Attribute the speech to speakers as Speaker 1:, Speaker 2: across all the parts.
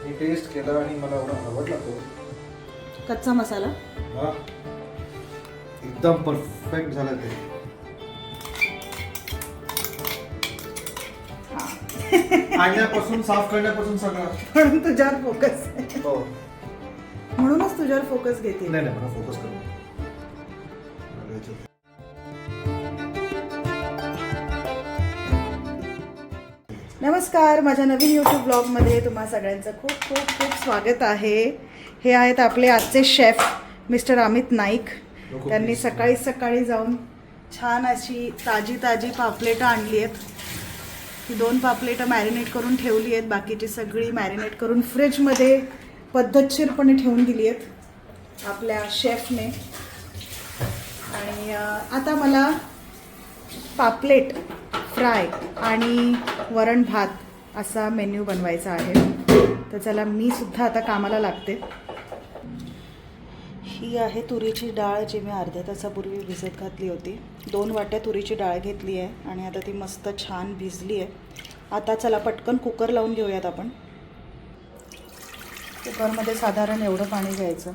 Speaker 1: मी taste केला आणि मला एवढा आवडला तो
Speaker 2: कच्चा मसाला
Speaker 1: हा एकदम परफेक्ट झाला ते. आणण्यापासून साफ करण्यापासून सगळं.
Speaker 2: म्हणून तुझ्यावर फोकस
Speaker 1: हो
Speaker 2: म्हणूनच तुझ्यावर फोकस घेते.
Speaker 1: नाही मला फोकस करू.
Speaker 2: नमस्कार, माझ्या नवीन यूट्यूब ब्लॉगमध्ये तुम्हा सगळ्यांचं खूप खूप खूप स्वागत आहे. हे आहेत आपले आजचे शेफ मिस्टर अमित नाईक. त्यांनी सकाळी सकाळी जाऊन छान अशी ताजी ताजी पापलेटं आणली आहेत. ही 2 पापलेटं मॅरिनेट करून ठेवली आहेत, बाकीची सगळी मॅरिनेट करून फ्रीजमध्ये पद्धतशीरपणे ठेवून दिली आहेत आपल्या शेफने. आणि आता मला पापलेट फ्राय आणि वरण भात असा मेन्यू बनवायचा आहे. तर चला मी सुद्धा आता कामाला लागते. ही आहे तुरीची डाळ, जी मी अर्ध्या तासापूर्वी भिजत घातली होती. 2 वाट्या तुरीची डाळ घेतली आहे आणि आता ती मस्त छान भिजली आहे. आता चला पटकन कुकर लावून घेऊयात आपण. कुकरमध्ये साधारण एवढं पाणी घ्यायचं.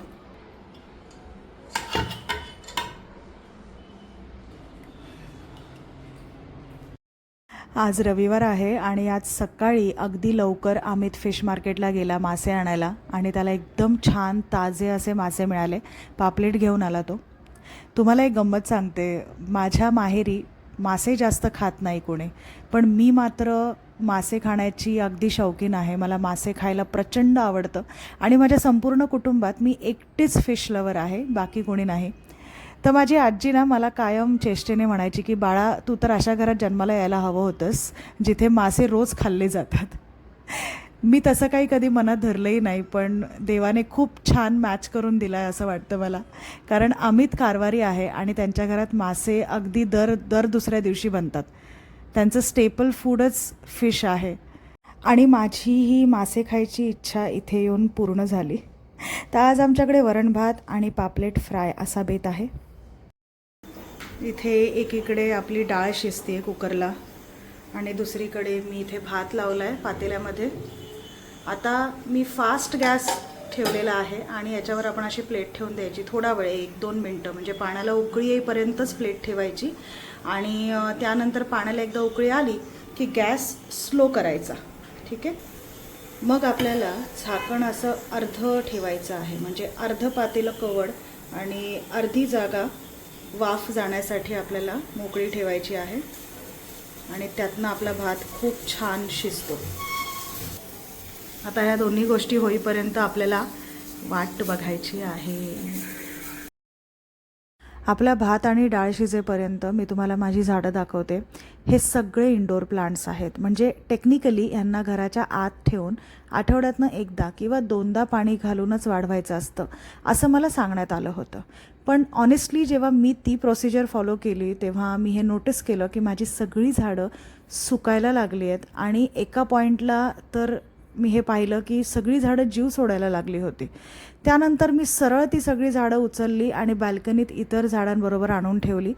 Speaker 2: आज रविवार आहे आणि आज सकाळी अगदी लवकर अमित फिश मार्केटला गेला मासे आणायला आणि त्याला एकदम छान ताजे असे मासे मिळाले. पापलेट घेऊन आला तो. तुम्हाला एक गंमत सांगते, माझ्या माहेरी मासे जास्त खात नाही कोणी, पण मी मात्र मासे खाण्याची अगदी शौकीन आहे. मला मासे खायला प्रचंड आवडतं आणि माझ्या संपूर्ण कुटुंबात मी एकटीच फिश लवर आहे, बाकी कोणी नाही. तर माझी आजी ना मला कायम चेष्टेने म्हणायची की बाळा, तू तर अशा घरात जन्माला यायला हवं होतंस जिथे मासे रोज खाल्ले जातात. मी तसं काही कधी मनात धरलंही नाही, पण देवाने खूप छान मॅच करून दिला आहे असं वाटतं मला. कारण अमित कारवारी आहे आणि त्यांच्या घरात मासे अगदी दर दुसऱ्या दिवशी बनतात. त्यांचं स्टेपल फूडच फिश आहे आणि माझी ही मासे खायची इच्छा इथे येऊन पूर्ण झाली. तर आज आमच्याकडे वरण भात आणि पापलेट फ्राय असा बेत आहे. इथे एकीकडे आपली डाळ शिजते आहे कुकरला आणि दुसरीकडे मी इथे भात लावला आहे पातेल्यामध्ये. आता मी फास्ट गॅस ठेवलेला आहे आणि याच्यावर आपण अशी प्लेट ठेवून द्यायची. थोडा वेळ 1-2 मिनटं, म्हणजे पाण्याला उकळी येईपर्यंतच प्लेट ठेवायची आणि त्यानंतर पाण्याला एकदा उकळी आली की गॅस स्लो करायचा. ठीक आहे. मग आपल्याला झाकण असं अर्ध ठेवायचं आहे, म्हणजे अर्ध पातेलं कवड आणि अर्धी जागा वाफ जाण्यासाठी आपल्याला मोकळी ठेवायची आहे आणि त्यातनं आपला भात खूप छान शिजतो. आता ह्या दोन्ही गोष्टी होईपर्यंत आपल्याला वाट बघायची आहे. आपला भात आणि डाळ शिजेपर्यंत मी तुम्हाला माझी झाडं दाखवते. हे सगळे इंडोर प्लांट्स आहेत, म्हणजे टेक्निकली यांना घराच्या आत ठेवून आठवड्यातनं एकदा किंवा 2दा पाणी घालूनच वाढवायचं असतं असं मला सांगण्यात आलं होतं. पण ऑनेस्टली जेव्हा मी ती प्रोसिजर फॉलो केली तेव्हा मी हे नोटीस केलं की माझी सगळी झाडं सुकायला लागली आहेत आणि एका पॉईंटला तर मी हे पाहिलं की सगळी झाडं जीव सोडायला लागली होती. त्यानंतर मी सरळ ती सगळी झाडं उचलली आणि बाल्कनीत इतर झाडांबरोबर आणून ठेवली,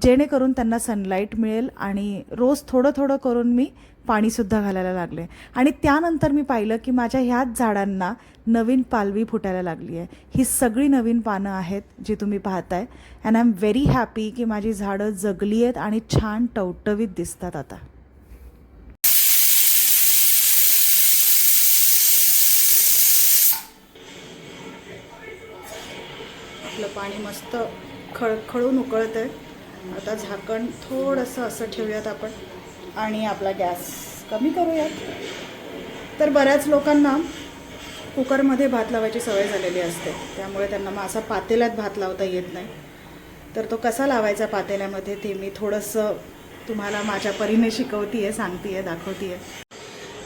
Speaker 2: जेणेकरून त्यांना सनलाईट मिळेल. आणि रोज थोडं थोडं करून मी पाणीसुद्धा घालायला लागले. आणि त्यानंतर मी पाहिलं की माझ्या ह्याच झाडांना नवीन पालवी फुटायला लागली आहे. ही सगळी नवीन पानं आहेत जी तुम्ही पाहताय. And I am very happy की माझी झाडं जगली आहेत आणि छान टवटवीत दिसतात आता. आपलं पाणी मस्त खळखळून उकळतं आहे. आता झाकण थोडंसं असं ठेवूयात आपण आणि आपला गॅस कमी करूयात. तर बऱ्याच लोकांना कुकरमध्ये भात लावायची सवय झालेली असते, त्यामुळे त्यांना मग असा पातेल्यात भात लावता येत नाही. तर तो कसा लावायचा पातेल्यामध्ये ते मी थोडंसं तुम्हाला माझ्या परीने शिकवते आहे, सांगते आहे, दाखवते आहे.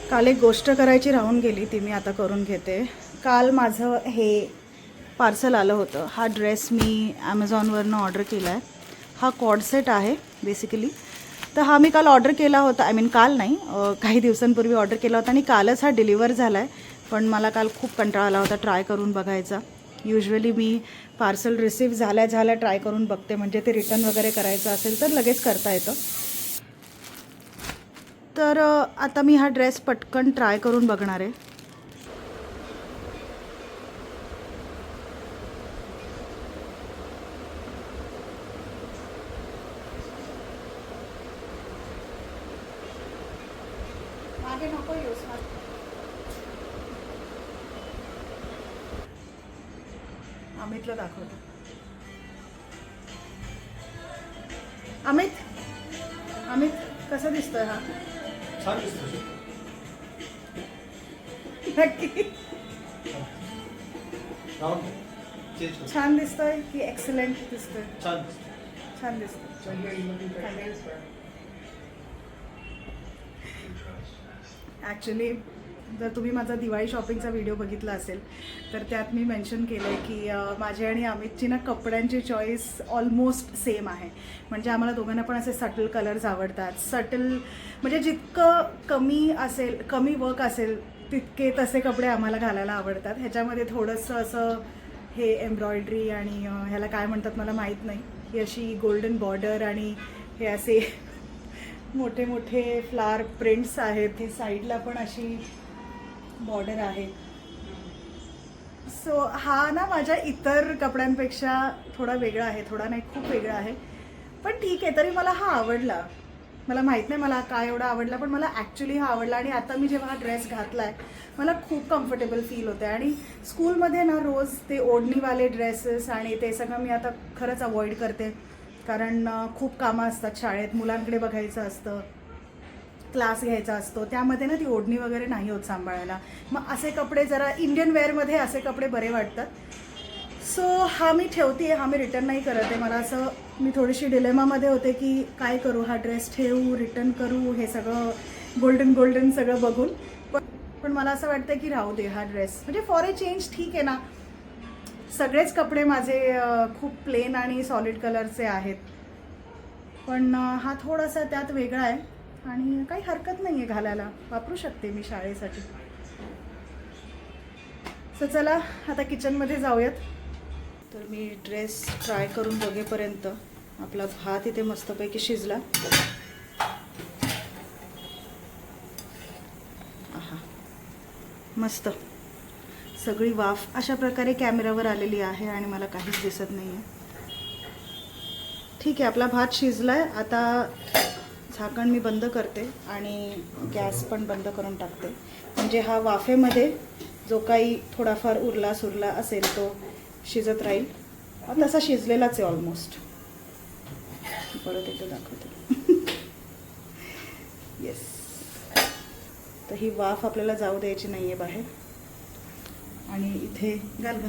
Speaker 2: काल एक गोष्ट करायची राहून गेली, ती मी आता करून घेते. काल माझं हे पार्सल आलं होतं. हा ड्रेस मी ॲमेझॉनवरनं ऑर्डर केला आहे. हा कॉर्ड सेट आहे बेसिकली. तर हा मी काल ऑर्डर केला होता, काल नाही, काही दिवसांपूर्वी ऑर्डर केला होता आणि कालच हा डिलिव्हर झाला आहे. पण मला काल खूप कंटाळा आला होता ट्राय करून बघायचा. युजली मी पार्सल रिसीव झाल्या ट्राय करून बघते, म्हणजे ते रिटर्न वगैरे करायचं असेल तर लगेच करता येतं. तर आता मी हा ड्रेस पटकन ट्राय करून बघणार आहे. अमितला दाखवतो. अमित कसा दिसतोय हा?
Speaker 1: छान दिसतो.
Speaker 2: नक्की
Speaker 1: चेंज कर.
Speaker 2: छान दिसतोय की एक्सलंट दिसतोय?
Speaker 1: छान.
Speaker 2: छान दिसतोय. ॲक्च्युली जर तुम्ही माझा दिवाळी शॉपिंगचा व्हिडिओ बघितला असेल तर त्यात मी मेन्शन केलं आहे की माझी आणि अमितची ना कपड्यांची चॉईस ऑलमोस्ट सेम आहे. म्हणजे आम्हाला दोघांना पण असे सटल कलर्स आवडतात. सटल म्हणजे जितकं कमी वर्क असेल तितके तसे कपडे आम्हाला घालायला आवडतात. ह्याच्यामध्ये थोडंसं असं हे एम्ब्रॉयडरी आणि ह्याला काय म्हणतात मला माहीत नाही, ही अशी गोल्डन बॉर्डर आणि हे असे मोठे मोठे फ्लावर प्रिंट्स आहेत. हे साईडला पण अशी बॉर्डर आहे. सो हा ना माझ्या इतर कपड्यांपेक्षा थोडा वेगळा आहे. थोडा नाही, खूप वेगळा आहे. पण ठीक आहे, तरी मला हा आवडला. मला माहीत नाही मला काय एवढा आवडला, पण मला ॲक्च्युली हा आवडला. आणि आता मी जेव्हा हा ड्रेस घातला आहे मला खूप कम्फर्टेबल फील होतं आहे. आणि स्कूलमध्ये ना रोज ते ओढणीवाले ड्रेसेस आणि ते सगळं मी आता खरंच अवॉइड करते. कारण खूप कामं असतात शाळेत, मुलांकडे बघायचं असतं, क्लास घ्यायचा असतो, त्यामध्ये ना ती ओढणी वगैरे नाही होत सांभाळायला. मग असे कपडे जरा इंडियन वेअरमध्ये असे कपडे बरे वाटतात. सो हा मी ठेवते, हा मी रिटर्न नाही करत आहे. मला असं मी थोडीशी डिलेमामध्ये होते की काय करू, हा ड्रेस ठेवू रिटर्न करू, हे सगळं गोल्डन सगळं बघून. पण मला असं वाटतं की राहू दे हा ड्रेस, म्हणजे फॉर ए चेंज ठीक आहे ना. सगळेच कपडे माझे खूप प्लेन आणि सॉलिड कलरचे आहेत, पण हा थोडासा त्यात वेगळा आहे आणि काही हरकत नाही आहे घालायला, वापरू शकते मी शाळेसाठी. सो चला आता किचनमध्ये जाऊयात. तर मी ड्रेस ट्राय करून बघेपर्यंत आपला भात इथे मस्तपैकी शिजला. आहा, मस्त सगळी वाफ अशा प्रकारे कॅमेऱ्यावर आलेली आहे आणि मला काहीच दिसत नाही आहे. ठीक आहे, आपला भात शिजला आहे. आता झाकण मी बंद करते आणि गॅस पण बंद करून टाकते. म्हणजे हा वाफेमध्ये जो काही थोडाफार उरला सुरला असेल तो शिजत राहील. तसा शिजलेलाच आहे ऑलमोस्ट. परत एकदा दाखवते. येस, तर ही वाफ आपल्याला जाऊ द्यायची नाही आहे बाहेर. आणि इथे घाल.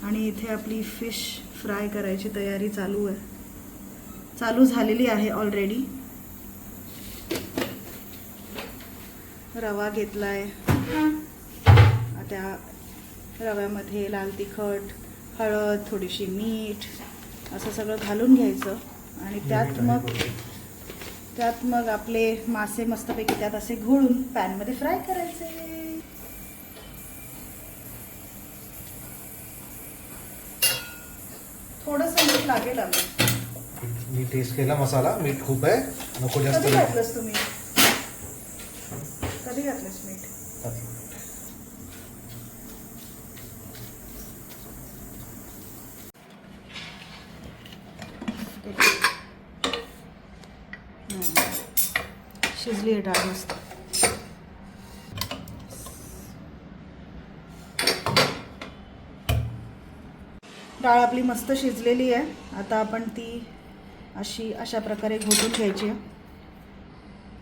Speaker 2: आणि इथे आपली फिश फ्राय करायची तयारी चालू झालेली आहे ऑलरेडी. रवा घेतला आहे. त्या रव्यामध्ये लाल तिखट, हळद, थोडीशी मीठ असं सगळं घालून घ्यायचं. आणि त्यात मग आपले मासे मस्तपैकी त्यात असे घोळून पॅनमध्ये फ्राय करायचे. थोडंसं मीठ लागेल.
Speaker 1: मी टेस्ट केला, मसाला मीठ खूप आहे, नको जास्त.
Speaker 2: कधी घातलंस तुम्ही? कधी घातलंस मीठ? शिजली आहे डाळ मस्त. डाळ आपली मस्त शिजलेली आहे. आता आपण ती अशा प्रकारे घोटून घ्यायची आहे.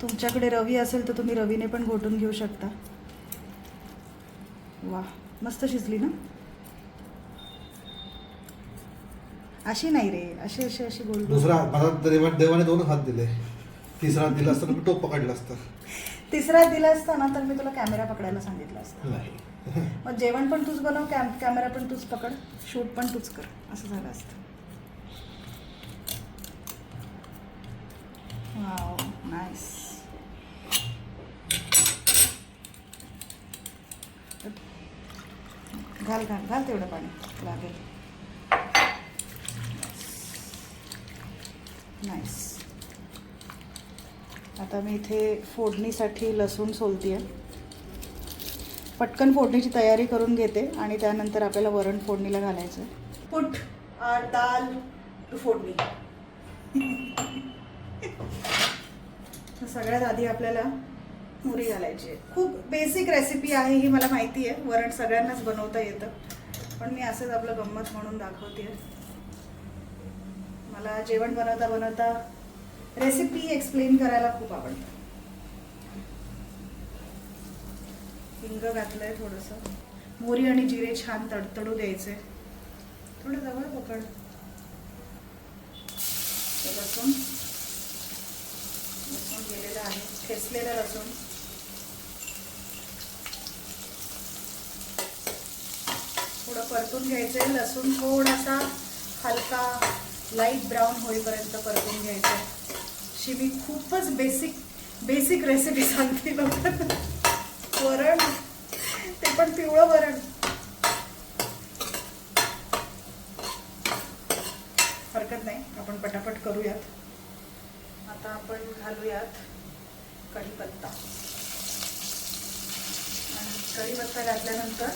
Speaker 2: तुमच्याकडे रवी असेल तर तुम्ही रवीने पण घोटून घेऊ शकता. वा, मस्त शिजली ना. अशी नाही रे, अशी गोल.
Speaker 1: दुसरा मला देवाने 2 हात दिले, तिसरा दिला असता तर मी टोप पकडला असता.
Speaker 2: तिसरा दिला असता ना तर मी तुला कॅमेरा पकडायला सांगितलं असतं.
Speaker 1: नाही,
Speaker 2: मग जेवण पण तूच बनव, कॅमेरा पण तूच पकड, शूट पण तूच कर, असं झालं असतं. Wow, nice. घाल तेवढं पाणी लागेल. नाईस. आता मी इथे फोडणीसाठी लसूण सोलते आहे. पटकन फोडणीची तयारी करून घेते आणि त्यानंतर आपल्याला वरण फोडणीला घालायचं आहे. पुट आर दाल टू फोडणी. सगळ्यात आधी आपल्याला मोहरी घालायची आहे. खूप बेसिक रेसिपी आहे ही, मला माहिती आहे. वरण सगळ्यांनाच बनवता येतं, पण मी असंच आपलं गंमत म्हणून दाखवते. मला जेवण बनवता बनवता रेसिपी एक्सप्लेन करायला खूप आवडतं. हिंग घातलंय थोडंसं, मोहरी आणि जिरे छान तडतडू द्यायचे. थोडं जवळ पकड. लसूण गेलेलं आहे, ठेचलेलं लसूण. थोडं परतून घ्यायचं. लसूण थोडासा हलका लाईट ब्राऊन होईपर्यंत परतून घ्यायचं. अशी मी खूपच बेसिक रेसिपी सांगते लोकांना. वरण, ते पण पिवळं वरण. हरकत नाही, आपण पटापट करूयात. आता आपण घालूयात कढीपत्ता. आणि कढीपत्ता घातल्यानंतर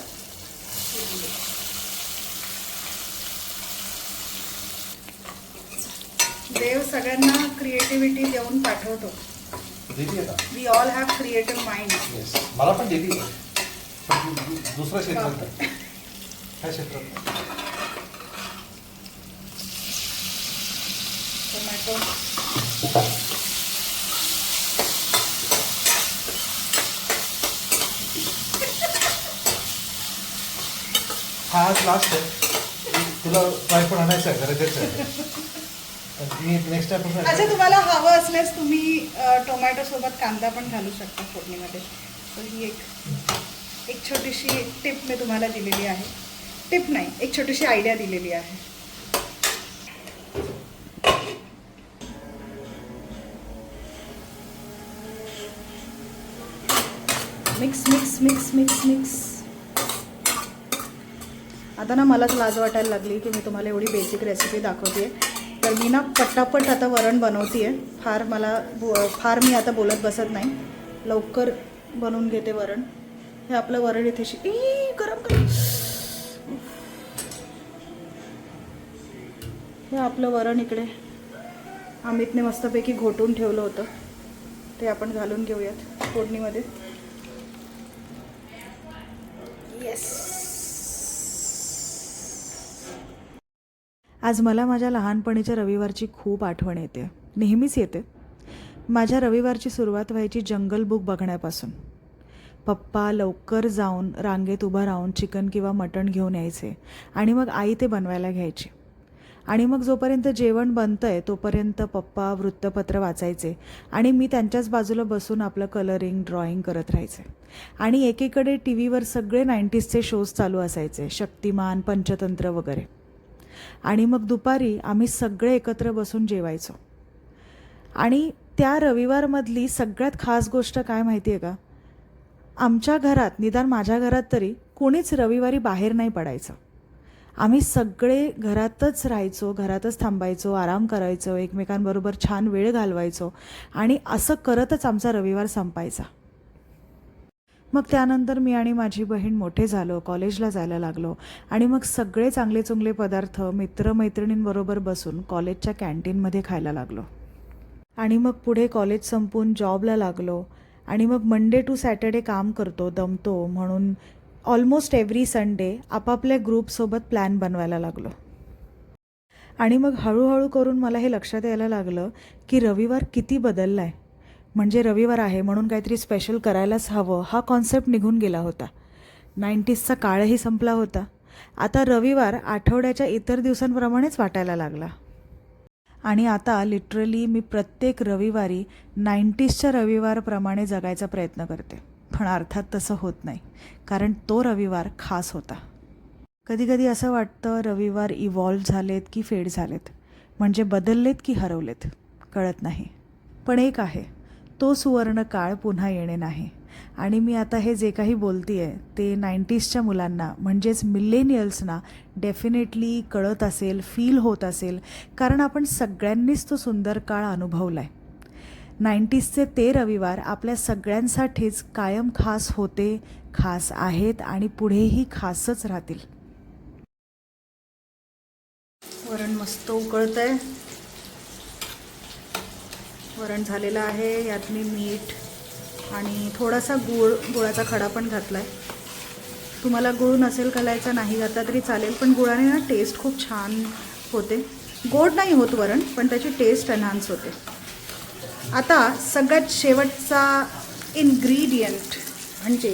Speaker 2: देव सगळ्यांना क्रिएटिव्हिटी देऊन पाठवतो. We all have creative mind.
Speaker 1: मला पण देते, दुसऱ्या क्षेत्रात. काय क्षेत्रात?
Speaker 2: टोमॅटो.
Speaker 1: हा आज लास्ट आहे. तुला फ्राय पण आणायचं आहे, गरजेचं आहे. मी नेक्स्ट टाइम.
Speaker 2: अच्छा, तुम्हाला हवं असल्यास तुम्ही टोमॅटो सोबत कांदा पण घालू शकता फोडणीमध्ये. तर ही एक छोटीशी टिप मी तुम्हाला दिलेली आहे. टिप नाही, एक छोटीशी आयडिया दिलेली आहे. Mix mix mix mix mix. आता ना मलाच लाज वाटायला लागली की मी तुम्हाला एवढी बेसिक रेसिपी दाखवते. तर मी ना पटापट आता वरण बनवते आहे. फार मी आता बोलत बसत नाही, लवकर बनवून घेते वरण. हे आपलं वरण इथे गरम कर. हे आपलं वरण इकडे अमितने मस्तपैकी घोटून ठेवलं होतं, ते आपण घालून घेऊयात फोडणीमध्ये. येस. आज मला माझ्या लहानपणीच्या रविवारची खूप आठवण येते. नेहमीच येते. माझ्या रविवारची सुरुवात व्हायची जंगल बुक बघण्यापासून. पप्पा लवकर जाऊन रांगेत उभं राहून चिकन किंवा मटण घेऊन यायचे आणि मग आई ते बनवायला घ्यायची. आणि मग जोपर्यंत जेवण बनतं आहे तोपर्यंत पप्पा वृत्तपत्र वाचायचे आणि मी त्यांच्याच बाजूला बसून आपलं कलरिंग ड्रॉइंग करत राहायचे. आणि एकीकडे टी व्हीवर सगळे 90sचे शोज चालू असायचे, शक्तिमान, पंचतंत्र वगैरे. आणि मग दुपारी आम्ही सगळे एकत्र बसून जेवायचो. आणि त्या रविवारमधली सगळ्यात खास गोष्ट काय माहिती आहे का? आमच्या घरात, निदान माझ्या घरात तरी, कोणीच रविवारी बाहेर नाही पडायचं. आम्ही सगळे घरातच राहायचो, घरातच थांबायचो, आराम करायचो, एकमेकांबरोबर छान वेळ घालवायचो. आणि असं करतच आमचा रविवार संपायचा. मग त्यानंतर मी आणि माझी बहीण मोठे झालो, कॉलेजला जायला लागलो. आणि मग सगळे चांगले चुंगले पदार्थ मित्रमैत्रिणींबरोबर बसून कॉलेजच्या कॅन्टीनमध्ये खायला लागलो. आणि मग पुढे कॉलेज संपून जॉबला लागलो. आणि मग मंडे टू सॅटर्डे काम करतो, दमतो म्हणून ऑलमोस्ट एव्हरी संडे आपापल्या ग्रुपसोबत प्लॅन बनवायला लागलो. आणि मग हळूहळू करून मला हे लक्षात यायला लागलं की रविवार किती बदलला आहे. म्हणजे रविवार आहे म्हणून काहीतरी स्पेशल करायलाच हवं हा कॉन्सेप्ट निघून गेला होता. 90sचा काळही संपला होता. आता रविवार आठवड्याच्या इतर दिवसांप्रमाणेच वाटायला लागला. आणि आता लिटरली मी प्रत्येक रविवारी 90sच्या रविवारप्रमाणे जगायचा प्रयत्न करते. पण अर्थात तसं होत नाही, कारण तो रविवार खास होता. कधीकधी असं वाटतं रविवार इव्हॉल्व झालेत की फेड झालेत, म्हणजे बदललेत की हरवलेत, कळत नाही. पण एक आहे, तो सुवर्ण काळ पुन्हा येणे नाही. आणि मी आता हे जे काही बोलते आहे ते 90sच्या मुलांना म्हणजेच मिलेनियल्सना डेफिनेटली कळत असेल, फील होत असेल, कारण आपण सगळ्यांनीच तो सुंदर काळ अनुभवला आहे. 90sचे ते रविवार आपल्या सगळ्यांसाठीच कायम खास होते, खास आहेत आणि पुढेही खासच राहतील. वरण मस्त उकळतंय. वरण झालेलं आहे. यात मी मीठ आणि थोडासा गुळाचा खडा पण घातला आहे. तुम्हाला गुळ नसेल घालायचा नाही घातला तरी चालेल, पण गुळाने ना टेस्ट खूप छान होते. गोड नाही होत वरण, पण त्याची टेस्ट एनहान्स होते. आता सगळ्यात शेवटचा इन्ग्रीडियंट म्हणजे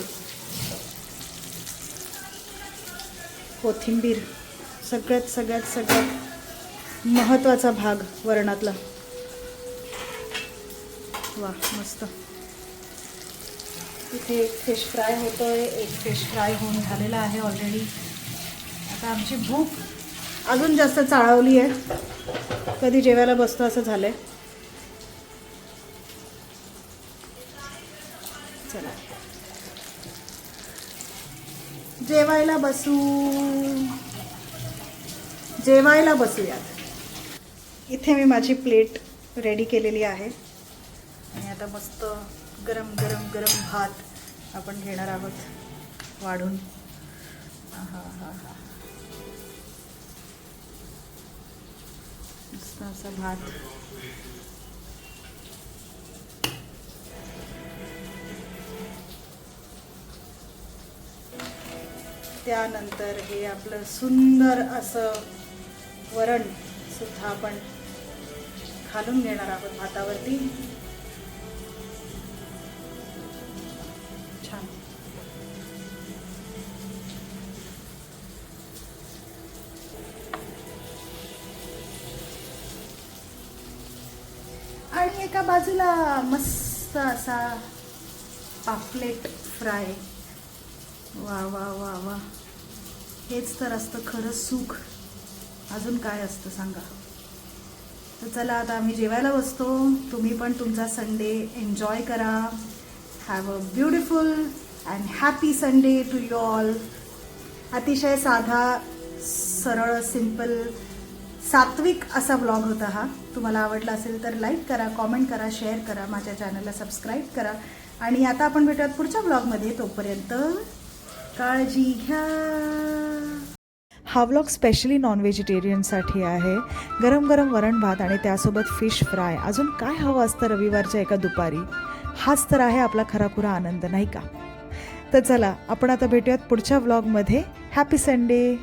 Speaker 2: कोथिंबीर. सगळ्यात महत्त्वाचा भाग वरणातला. वा मस्त. इथे एक फिश फ्राय होतोय, एक फिश फ्राय होऊन झालेला आहे ऑलरेडी. आता आमची भूक अजून जास्त चाळवली आहे, कधी जेवायला बसतो असं झालंय. चला जेवायला बसूयात. इथे मी माझी प्लेट रेडी केलेली आहे आणि आता मस्त गरम गरम गरम भात आपण घेणार आहोत वाढून. मस्त असा भात. त्यानंतर हे आपलं सुंदर असं वरण सुद्धा आपण घालून घेणार आहोत भातावरती. छान. आणि एका बाजूला मस्त असा पापलेट फ्राय. वा वा वा वा, हेच तर असतं खरं सुख. अजून काय असतं सांगा. तर चला आता आम्ही जेवायला बसतो. तुम्ही पण तुमचा संडे एन्जॉय करा. Have a beautiful and happy Sunday to you all. अतिशय साधा, सरळ, सिंपल, सात्विक असा ब्लॉग होता हा. तुम्हाला आवडला असेल तर लाईक करा, कॉमेंट करा, शेअर करा, माझ्या चॅनलला सबस्क्राईब करा. आणि आता आपण भेटूयात पुढच्या ब्लॉगमध्ये. तोपर्यंत काळजी घ्या. हा व्लॉग स्पेशली नॉन व्हेजिटेरियनसाठी आहे. गरम गरम वरण भात आणि त्यासोबत फिश फ्राय. अजून काय हवं असतं रविवारच्या एका दुपारी. हाच तर आहे आपला खराखुरा आनंद, नाही का? तर चला आपण आता भेटूयात पुढच्या व्लॉगमध्ये. Happy Sunday.